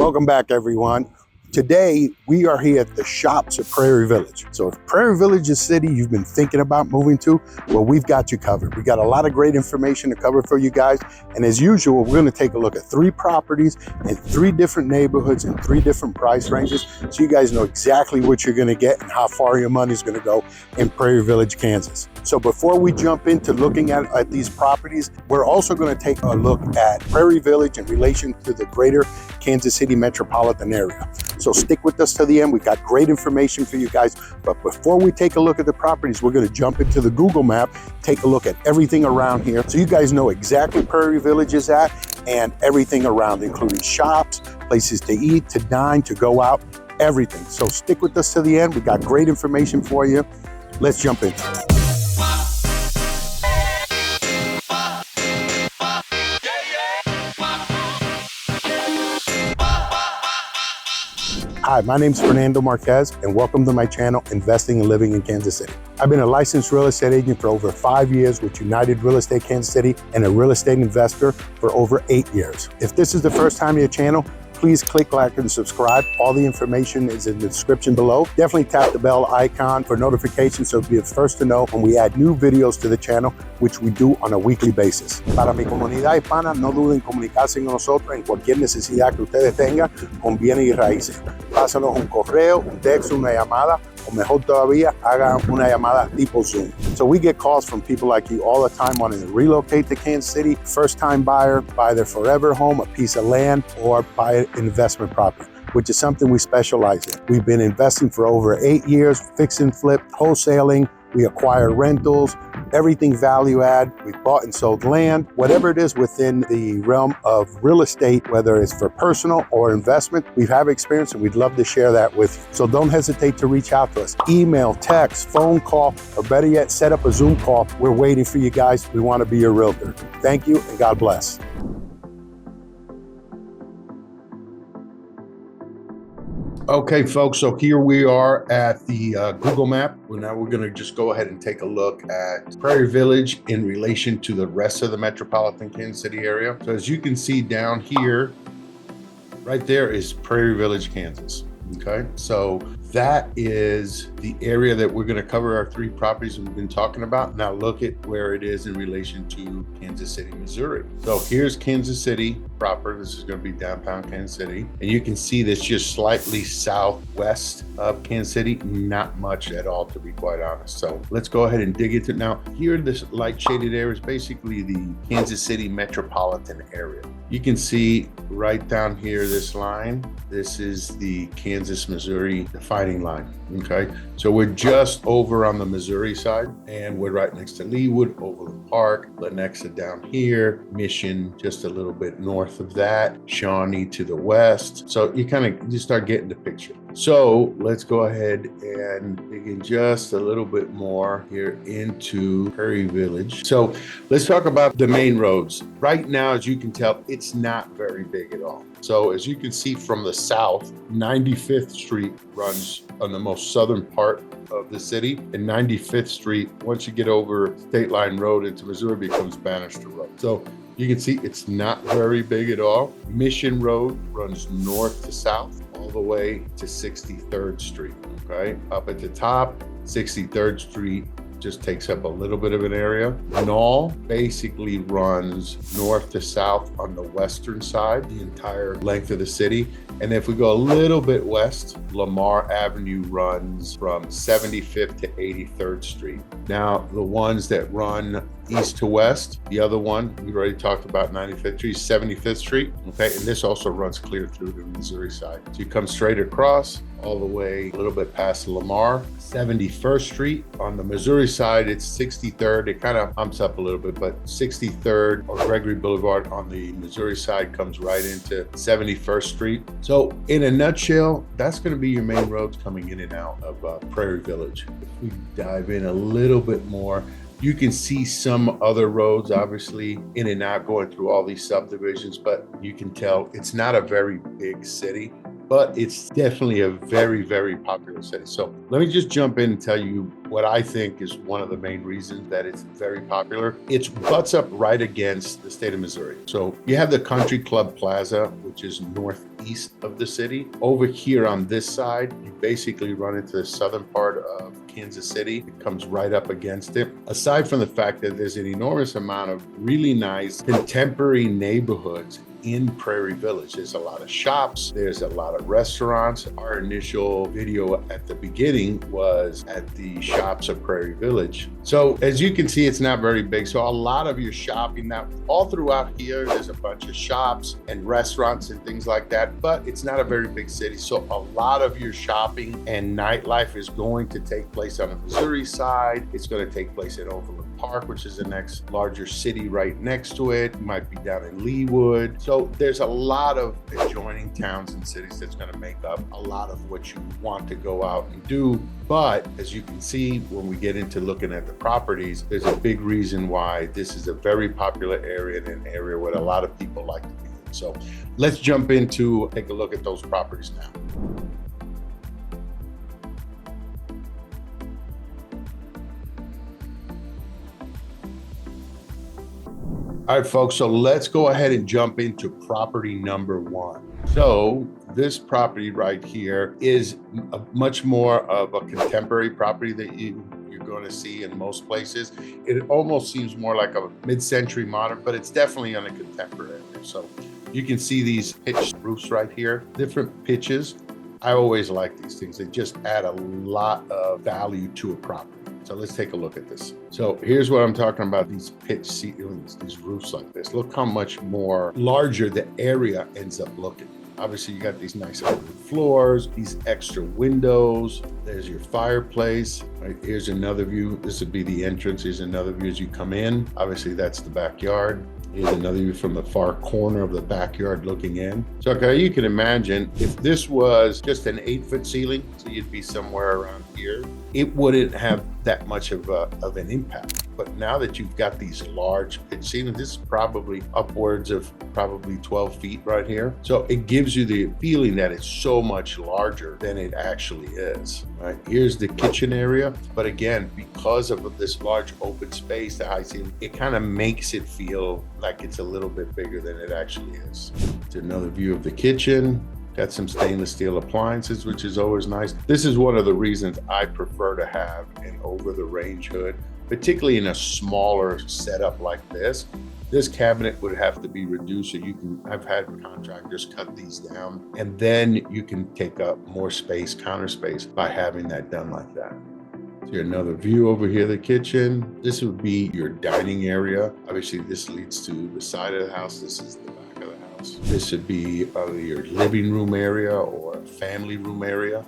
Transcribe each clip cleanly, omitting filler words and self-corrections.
Welcome back, everyone. Today, we are here at the shops of Prairie Village. So if Prairie Village is a city you've been thinking about moving to, well, we've got you covered. We got a lot of great information to cover for you guys. And as usual, we're gonna take a look at 3 properties in 3 different neighborhoods and 3 different price ranges. So you guys know exactly what you're gonna get and how far your money is gonna go in Prairie Village, Kansas. So before we jump into looking at these properties, we're also gonna take a look at Prairie Village in relation to the greater Kansas City metropolitan area. So stick with us to the end. We got great information for you guys. But before we take a look at the properties, we're going to jump into the Google map, take a look at everything around here. So you guys know exactly where Prairie Village is at and everything around, including shops, places to eat, to dine, to go out, everything. So stick with us to the end. We got great information for you. Let's jump in. Hi, my name is Fernando Marquez, and welcome to my channel, Investing and Living in Kansas City. I've been a licensed real estate agent for over 5 years with United Real Estate Kansas City and a real estate investor for over 8 years. If this is the first time to your channel, please click like and subscribe. All the information is in the description below. Definitely tap the bell icon for notifications so you'll be the first to know when we add new videos to the channel, which we do on a weekly basis. Para mi comunidad hispana, no duden en comunicarse con nosotros en cualquier necesidad que ustedes tengan con bienes y raíces. Pásanos un correo, un texto, una llamada, o mejor todavía, hagan una llamada tipo Zoom. So we get calls from people like you all the time wanting to relocate to Kansas City, first-time buyer, buy their forever home, a piece of land, or buy an investment property, which is something we specialize in. We've been investing for over 8 years, fix and flip, wholesaling, we acquire rentals, everything value add. We've bought and sold land, whatever it is within the realm of real estate, whether it's for personal or investment, we have experience and we'd love to share that with you. So don't hesitate to reach out to us. Email, text, phone call, or better yet, set up a Zoom call. We're waiting for you guys. We want to be your realtor. Thank you and God bless. Okay, folks, so here we are at the Google map. Well, now we're gonna just go ahead and take a look at Prairie Village in relation to the rest of the metropolitan Kansas City area. So as you can see down here, right there is Prairie Village, Kansas. Okay, so that is the area that we're going to cover our 3 properties we've been talking about. Now look at where it is in relation to Kansas City, Missouri. So here's Kansas City proper. This is going to be downtown Kansas City. And you can see this just slightly southwest of Kansas City. Not much at all, to be quite honest. So let's go ahead and dig into it. Now here, this light shaded area is basically the Kansas City metropolitan area. You can see right down here, this line, this is the Kansas, Missouri dividing line, okay? So we're just over on the Missouri side, and we're right next to Leawood, Overland Park, Lenexa down here, Mission just a little bit north of that, Shawnee to the west. So you start getting the picture. So let's go ahead and dig in just a little bit more here into Prairie Village. So let's talk about the main roads. Right now, as you can tell, it's not very big at all. So as you can see from the south, 95th Street runs on the most southern part of the city, and 95th Street, once you get over State Line Road into Missouri, becomes Bannister Road. So you can see it's not very big at all. Mission Road runs north to south all the way to 63rd Street, okay? Up at the top, 63rd Street just takes up a little bit of an area. Knoll basically runs north to south on the western side, the entire length of the city. And if we go a little bit west, Lamar Avenue runs from 75th to 83rd Street. Now, the ones that run east to west, the other one, we already talked about 95th Street, 75th Street, okay? And this also runs clear through the Missouri side. So you come straight across all the way a little bit past Lamar, 71st Street. On the Missouri side, it's 63rd. It kind of humps up a little bit, but 63rd or Gregory Boulevard on the Missouri side comes right into 71st Street. So in a nutshell, that's going to be your main roads coming in and out of Prairie Village. If we dive in a little bit more, you can see some other roads, obviously, in and out going through all these subdivisions, but you can tell it's not a very big city. but it's definitely a very, very popular city. So let me just jump in and tell you what I think is one of the main reasons that it's very popular. It butts up right against the state of Missouri. So you have the Country Club Plaza, which is northeast of the city. Over here on this side, you basically run into the southern part of Kansas City. It comes right up against it. Aside from the fact that there's an enormous amount of really nice contemporary neighborhoods in Prairie Village. There's a lot of shops, there's a lot of restaurants. Our initial video at the beginning was at the shops of Prairie Village. So as you can see, it's not very big. So a lot of your shopping now, all throughout here, there's a bunch of shops and restaurants and things like that, but it's not a very big city. So a lot of your shopping and nightlife is going to take place on the Missouri side. It's going to take place at Overland Park, which is the next larger city right next to it. It might be down in Leawood. So there's a lot of adjoining towns and cities that's going to make up a lot of what you want to go out and do. But as you can see, when we get into looking at the properties, there's a big reason why this is a very popular area and an area where a lot of people like to be in. So let's jump into take a look at those properties now. All right, folks, so let's go ahead and jump into property number one. So this property right here is much more of a contemporary property that you're going to see in most places. It almost seems more like a mid-century modern, but it's definitely on a contemporary. So you can see these pitched roofs right here, different pitches. I always like these things. They just add a lot of value to a property. So let's take a look at this. So here's what I'm talking about, these pitch ceilings, these roofs like this. Look how much more larger the area ends up looking. Obviously, you got these nice floors, these extra windows. There's your fireplace. Right, here's another view. This would be the entrance. Here's another view as you come in. Obviously, that's the backyard. Here's another view from the far corner of the backyard looking in. So okay, you can imagine if this was just an 8-foot ceiling, so you'd be somewhere around here, it wouldn't have that much of an impact. But now that you've got these large pitch ceilings, this is probably upwards of probably 12 feet right here. So it gives you the feeling that it's so much larger than it actually is. Right, here's the kitchen area. But again, because of this large open space, the high ceiling, it kind of makes it feel like it's a little bit bigger than it actually is. It's another view of the kitchen. Got some stainless steel appliances, which is always nice. This is one of the reasons I prefer to have an over-the-range hood, particularly in a smaller setup like this. This cabinet would have to be reduced, so you can, I've had contractors cut these down, and then you can take up more space, counter space, by having that done like that. So another view over here, the kitchen. This would be your dining area. Obviously, this leads to the side of the house. This is the back of the house. This would be either your living room area or a family room area.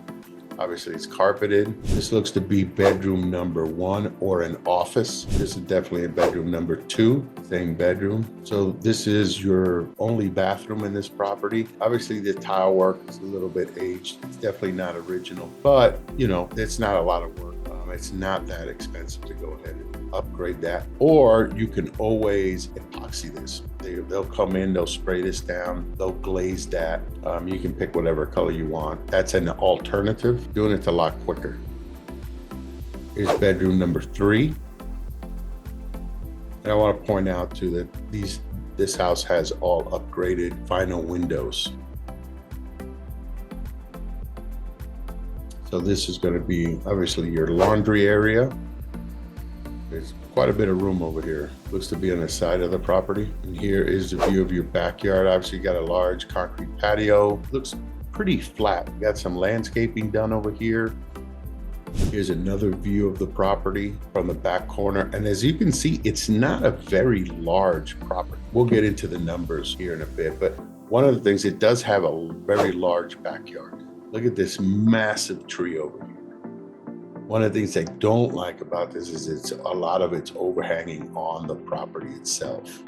Obviously, it's carpeted. This looks to be bedroom number 1 or an office. This is definitely a bedroom number 2, same bedroom. So this is your only bathroom in this property. Obviously, the tile work is a little bit aged. It's definitely not original, but you know, it's not a lot of work. It's not that expensive to go ahead and upgrade that. Or you can always epoxy this. They'll come in, they'll spray this down, they'll glaze that. You can pick whatever color you want. That's an alternative. Doing it's a lot quicker. Here's bedroom number 3. And I want to point out too that this house has all upgraded vinyl windows. So this is going to be obviously your laundry area. There's quite a bit of room over here. Looks to be on the side of the property. And here is the view of your backyard. Obviously you got a large concrete patio. Looks pretty flat. You got some landscaping done over here. Here's another view of the property from the back corner. And as you can see, it's not a very large property. We'll get into the numbers here in a bit, but one of the things, it does have a very large backyard. Look at this massive tree over here. One of the things I don't like about this is a lot of it's overhanging on the property itself.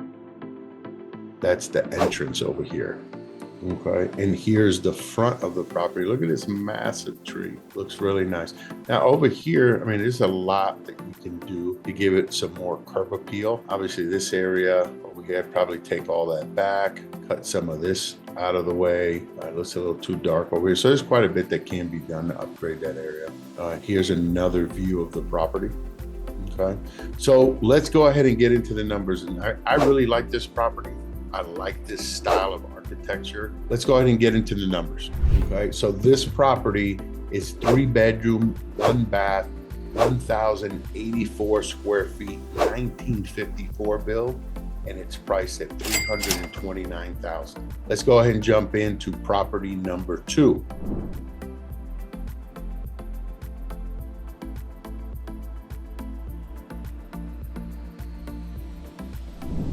That's the entrance over here. Okay, and here's the front of the property. Look at this massive tree. Looks really nice. Now over here, I mean, there's a lot that you can do to give it some more curb appeal. Obviously this area over here, probably take all that back, cut some of this out of the way. It looks a little too dark over here. So there's quite a bit that can be done to upgrade that area. Here's another view of the property. Okay, so let's go ahead and get into the numbers. And I really like this property. I like this style of architecture. Let's go ahead and get into the numbers. Okay, so this property is 3-bedroom, 1 bath, 1,084 square feet, 1954 build, and it's priced at $329,000. Let's go ahead and jump into property number 2.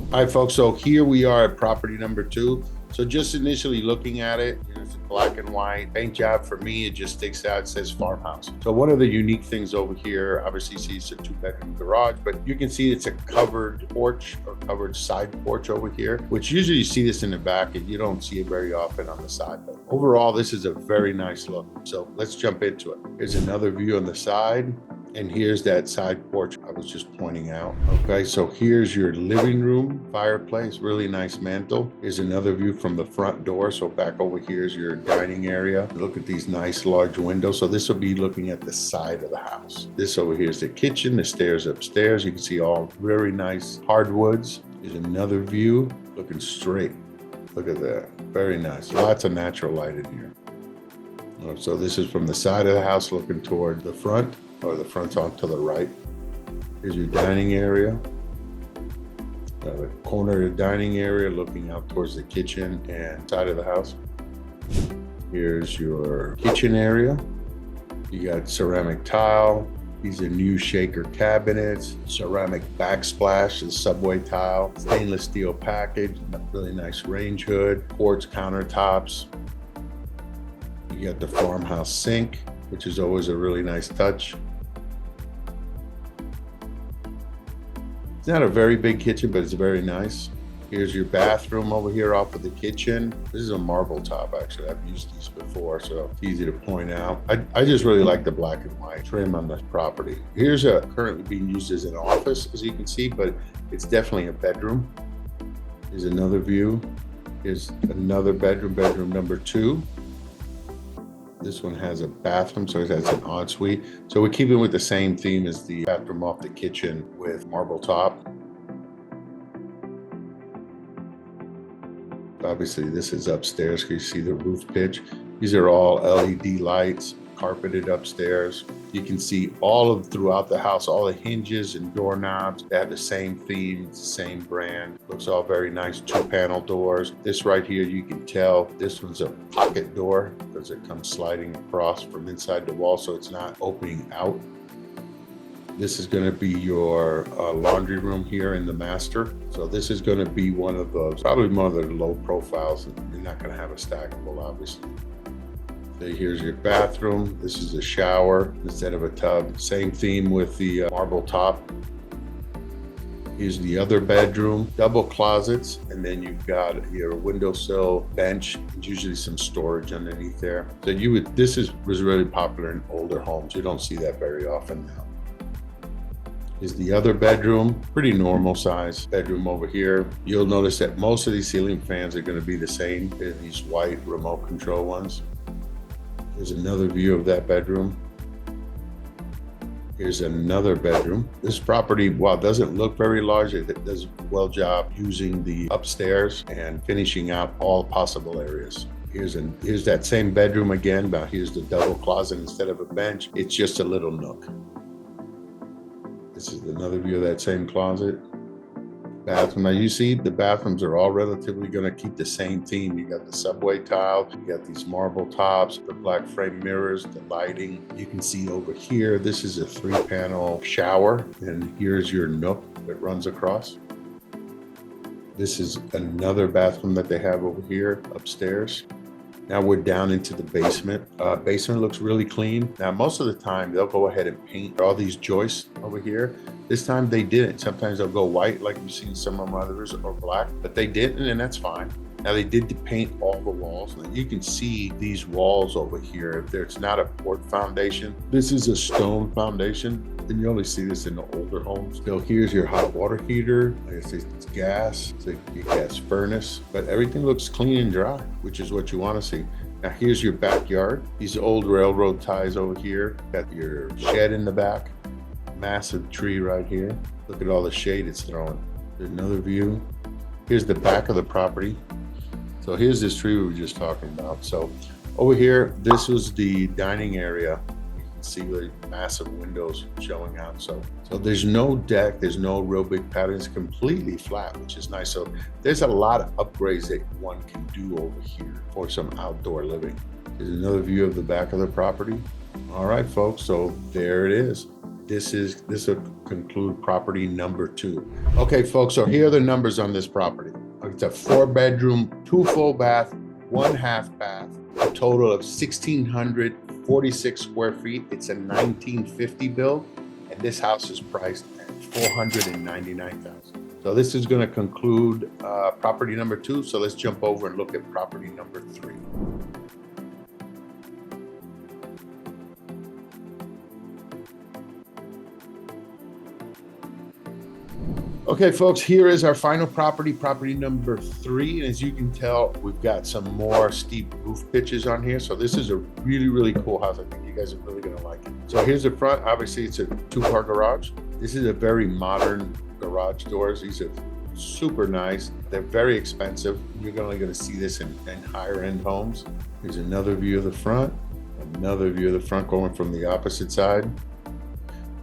All right, folks, so here we are at property number 2. So just initially looking at it, it's a black and white paint job. For me, it just sticks out. It says farmhouse. So one of the unique things over here, obviously you see it's a 2-bedroom garage, but you can see it's a covered porch or covered side porch over here, which usually you see this in the back and you don't see it very often on the side. But overall, this is a very nice look. So let's jump into it. Here's another view on the side. And here's that side porch I was just pointing out. Okay, so here's your living room, fireplace, really nice mantle. Here's another view from the front door. So back over here is your dining area. Look at these nice large windows. So this will be looking at the side of the house. This over here is the kitchen, the stairs upstairs. You can see all very nice hardwoods. Here's another view looking straight. Look at that, very nice. Lots of natural light in here. So this is from the side of the house looking toward the front, or the front's on to the right. Here's your dining area. The corner of the dining area looking out towards the kitchen and side of the house. Here's your kitchen area. You got ceramic tile. These are new shaker cabinets, ceramic backsplash, the subway tile, stainless steel package, really nice range hood, quartz countertops. You got the farmhouse sink, which is always a really nice touch. It's not a very big kitchen, but it's very nice. Here's your bathroom over here off of the kitchen. This is a marble top, actually. I've used these before, so it's easy to point out. I just really like the black and white trim on this property. Here's currently being used as an office, as you can see, but it's definitely a bedroom. Here's another view. Here's another bedroom, bedroom number 2. This one has a bathroom, so it has an ensuite. So we're keeping with the same theme as the bathroom off the kitchen with marble top. Obviously, this is upstairs. You see the roof pitch. These are all LED lights, carpeted upstairs. You can see all of throughout the house, all the hinges and doorknobs. They have the same theme, same brand. Looks all very nice. 2-panel doors. This right here, you can tell this one's a pocket door because it comes sliding across from inside the wall, so it's not opening out. This is going to be your laundry room here in the master. So this is going to be one of those, probably one of the low profiles. You're not going to have a stackable, obviously. So here's your bathroom. This is a shower instead of a tub. Same theme with the marble top. Here's the other bedroom, double closets, and then you've got your windowsill bench, and usually some storage underneath there. So this was really popular in older homes. You don't see that very often now. Is the other bedroom, pretty normal size bedroom over here. You'll notice that most of these ceiling fans are going to be the same. They're these white remote control ones. Here's another view of that bedroom. Here's another bedroom. This property, while it doesn't look very large, it does a well job using the upstairs and finishing out all possible areas. Here's that same bedroom again, but here's the double closet instead of a bench. It's just a little nook. This is another view of that same closet. Bathroom. Now you see the bathrooms are all relatively going to keep the same theme. You got the subway tile, you got these marble tops, the black frame mirrors, the lighting. You can see over here, this is a 3-panel shower, and here's your nook that runs across. This is another bathroom that they have over here upstairs. Now we're down into the basement. Basement looks really clean. Now, most of the time they'll go ahead and paint all these joists over here. This time they didn't. Sometimes they'll go white like you've seen some of my others, or black, but they didn't, and that's fine. Now they did paint all the walls. Now you can see these walls over here. It's not a board foundation. This is a stone foundation, and you only see this in the older homes. So here's your hot water heater. Like I say, it's gas. It's a gas furnace, but everything looks clean and dry, which is what you want to see. Now here's your backyard. These old railroad ties over here. Got your shed in the back. Massive tree right here. Look at all the shade it's throwing. There's another view. Here's the back of the property. So here's this tree we were just talking about. So over here, this was the dining area. You can see the massive windows showing out. So there's no deck, there's no real big pattern. It's completely flat, which is nice. So there's a lot of upgrades that one can do over here for some outdoor living. There's another view of the back of the property. All right, folks, so there it is. This will conclude property number 2. Okay, folks, so here are the numbers on this property. It's a 4-bedroom, 2 full bath, 1 half bath, a total of 1,646 square feet. It's a 1950 build, and this house is priced at $499,000. So this is going to conclude property number 2. So let's jump over and look at property number 3. Okay, folks, here is our final property, property number 3. And as you can tell, we've got some more steep roof pitches on here. So this is a really, really cool house. I think you guys are really gonna like it. So here's the front. Obviously, it's a 2-car garage. This is a very modern garage doors. These are super nice. They're very expensive. You're only gonna see this in higher end homes. Here's another view of the front, another view of the front going from the opposite side.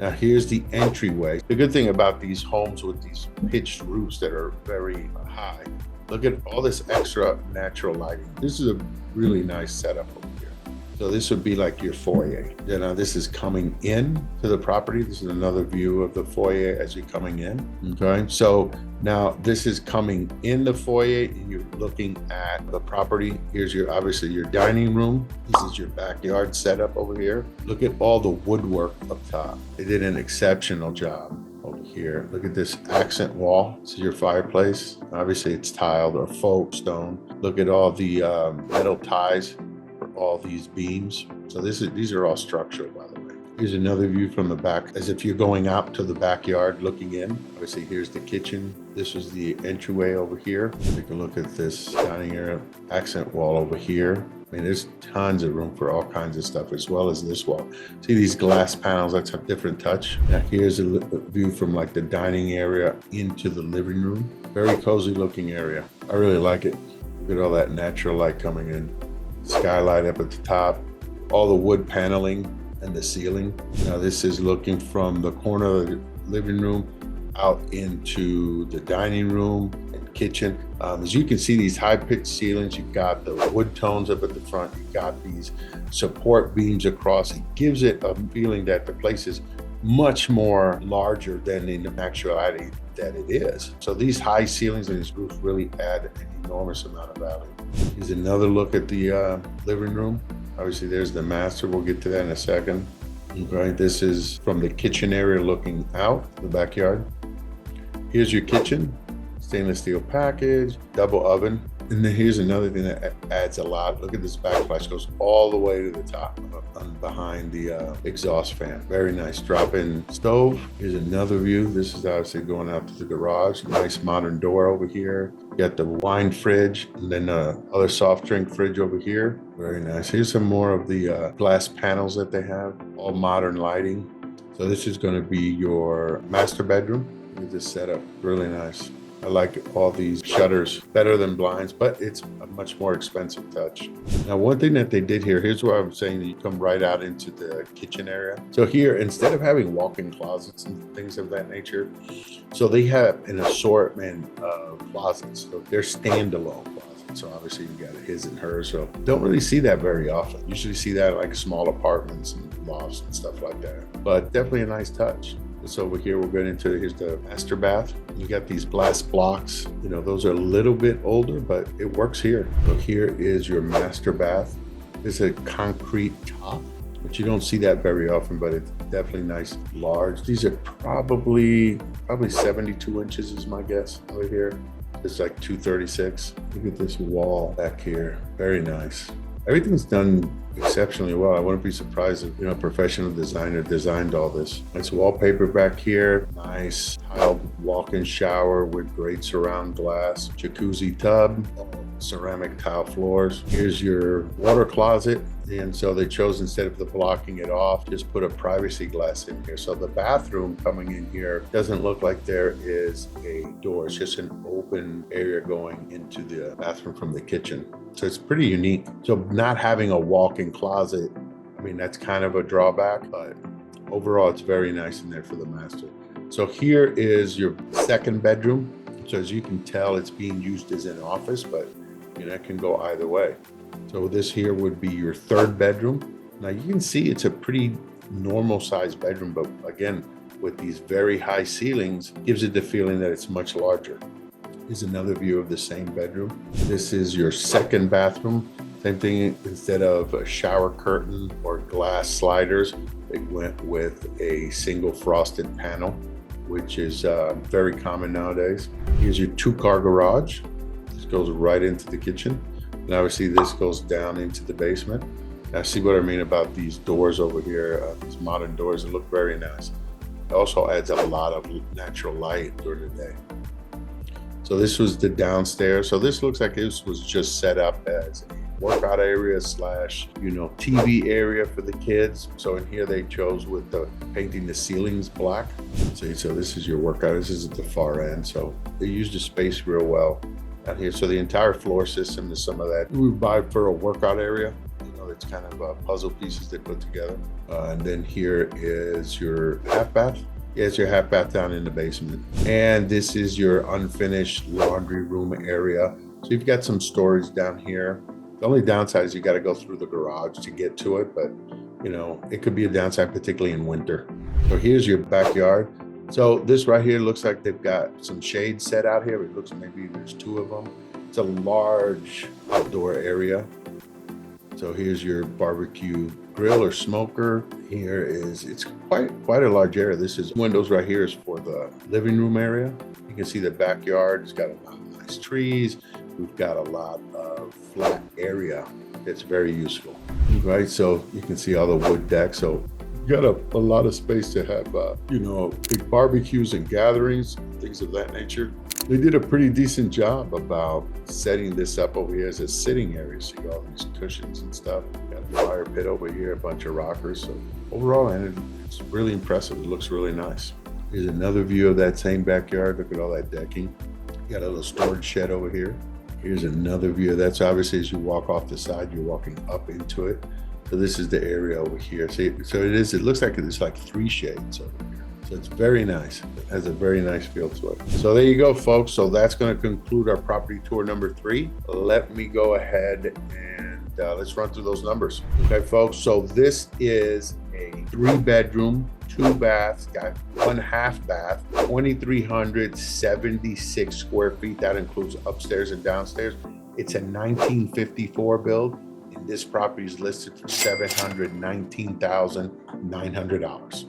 Now here's the entryway. The good thing about these homes with these pitched roofs that are very high, look at all this extra natural lighting. This is a really nice setup over here. So this would be like your foyer. Now this is coming in to the property. This is another view of the foyer as you're coming in. Okay, so now this is coming in the foyer and you're looking at the property. Here's obviously your dining room. This is your backyard setup over here. Look at all the woodwork up top. They did an exceptional job over here. Look at this accent wall. This is your fireplace. Obviously it's tiled or faux stone. Look at all the metal ties for all these beams. So these are all structural, by the way. Here's another view from the back, as if you're going out to the backyard looking in. Obviously, here's the kitchen. This is the entryway over here. Take a look at this dining area, accent wall over here. I mean, there's tons of room for all kinds of stuff, as well as this wall. See these glass panels, that's a different touch. Now here's a view from like the dining area into the living room. Very cozy looking area. I really like it. Look at all that natural light coming in. Skylight up at the top, all the wood paneling and the ceiling. Now this is looking from the corner of the living room out into the dining room and kitchen. As you can see, these high-pitched ceilings, you've got the wood tones up at the front, you've got these support beams across. It gives it a feeling that the place is much more larger than in actuality that it is. So these high ceilings and these roofs really add an enormous amount of value. Here's another look at the living room. Obviously there's the master, we'll get to that in a second. Okay, this is from the kitchen area looking out the backyard. Here's your kitchen, stainless steel package, double oven. And then here's another thing that adds a lot. Look at this backflash, goes all the way to the top behind the exhaust fan. Very nice drop-in stove. Here's another view. This is obviously going out to the garage. Nice modern door over here. You got the wine fridge and then other soft drink fridge over here. Very nice. Here's some more of the glass panels that they have, all modern lighting. So this is going to be your master bedroom. Look at this setup, really nice. I like all these shutters, better than blinds, but it's a much more expensive touch. Now, one thing that they did here, here's where I'm saying that you come right out into the kitchen area. So here, instead of having walk-in closets and things of that nature, so they have an assortment of closets. So they're standalone closets. So obviously you got his and hers. So don't really see that very often. Usually see that like small apartments and lofts and stuff like that. But definitely a nice touch. So over here, we're going into, here's the master bath. You got these glass blocks. You know, those are a little bit older, but it works here. So here is your master bath. It's a concrete top, but you don't see that very often, but it's definitely nice, large. These are probably 72 inches is my guess over here. It's like 236. Look at this wall back here. Very nice. Everything's done exceptionally well. I wouldn't be surprised if, a professional designer designed all this. Nice wallpaper back here. Nice tiled walk-in shower with great surround glass. Jacuzzi tub. Ceramic tile floors. Here's your water closet. And so they chose, instead of the blocking it off, just put a privacy glass in here. So the bathroom coming in here doesn't look like there is a door. It's just an open area going into the bathroom from the kitchen. So it's pretty unique. So not having a walk-in closet, I mean, that's kind of a drawback, but overall it's very nice in there for the master. So here is your second bedroom. So as you can tell, it's being used as an office, but it can go either way. So this here would be your third bedroom. Now you can see it's a pretty normal sized bedroom, but again, with these very high ceilings, gives it the feeling that it's much larger. Here's another view of the same bedroom. This is your second bathroom. Same thing, instead of a shower curtain or glass sliders, they went with a single frosted panel, which is very common nowadays. Here's your 2-car garage. This goes right into the kitchen. And obviously this goes down into the basement. Now see what I mean about these doors over here, these modern doors that look very nice. It also adds a lot of natural light during the day. So this was the downstairs. So this looks like this was just set up as a workout area / TV area for the kids. So in here they chose with painting the ceilings black. So this is your workout. This is at the far end. So they used the space real well out here. So the entire floor system is some of that we buy for a workout area. It's kind of puzzle pieces they put together. And then here is your half bath. Yeah, it's your half bath down in the basement. And this is your unfinished laundry room area. So you've got some storage down here. The only downside is you got to go through the garage to get to it, but it could be a downside, particularly in winter. So here's your backyard. So this right here looks like they've got some shade set out here. It looks maybe there's 2 of them. It's a large outdoor area. So here's your barbecue grill or smoker. It's quite a large area. This is windows right here is for the living room area. You can see the backyard. It's got a lot of nice trees. We've got a lot of flat area that's very useful, right? So you can see all the wood deck. So you've got a lot of space to have, big barbecues and gatherings, things of that nature. They did a pretty decent job about setting this up over here as a sitting area. So you got all these cushions and stuff. Got a fire pit over here, a bunch of rockers. So overall, it's really impressive. It looks really nice. Here's another view of that same backyard. Look at all that decking. You got a little storage shed over here. Here's another view of that. So obviously as you walk off the side, you're walking up into it. So this is the area over here. So it looks like it's like 3 shades over here. So it's very nice. It has a very nice feel to it. So there you go, folks. So that's going to conclude our property tour number 3. Let me go ahead and let's run through those numbers. Okay, folks. So this is a 3-bedroom, 2 baths, got 1 half bath, 2,376 square feet. That includes upstairs and downstairs. It's a 1954 build. And this property is listed for $719,900.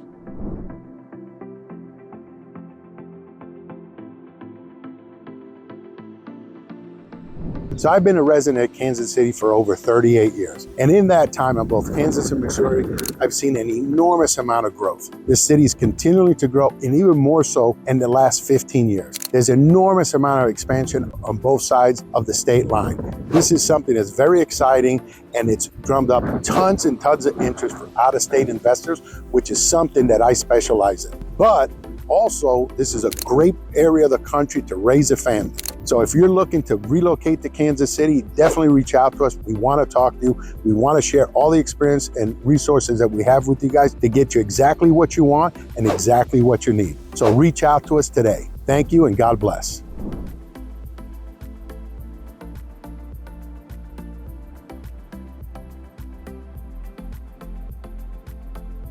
So I've been a resident of Kansas City for over 38 years. And in that time, in both Kansas and Missouri, I've seen an enormous amount of growth. This city is continuing to grow, and even more so in the last 15 years. There's an enormous amount of expansion on both sides of the state line. This is something that's very exciting, and it's drummed up tons and tons of interest for out-of-state investors, which is something that I specialize in. But also, this is a great area of the country to raise a family. So if you're looking to relocate to Kansas City, definitely reach out to us. We want to talk to you. We want to share all the experience and resources that we have with you guys to get you exactly what you want and exactly what you need. So reach out to us today. Thank you and God bless.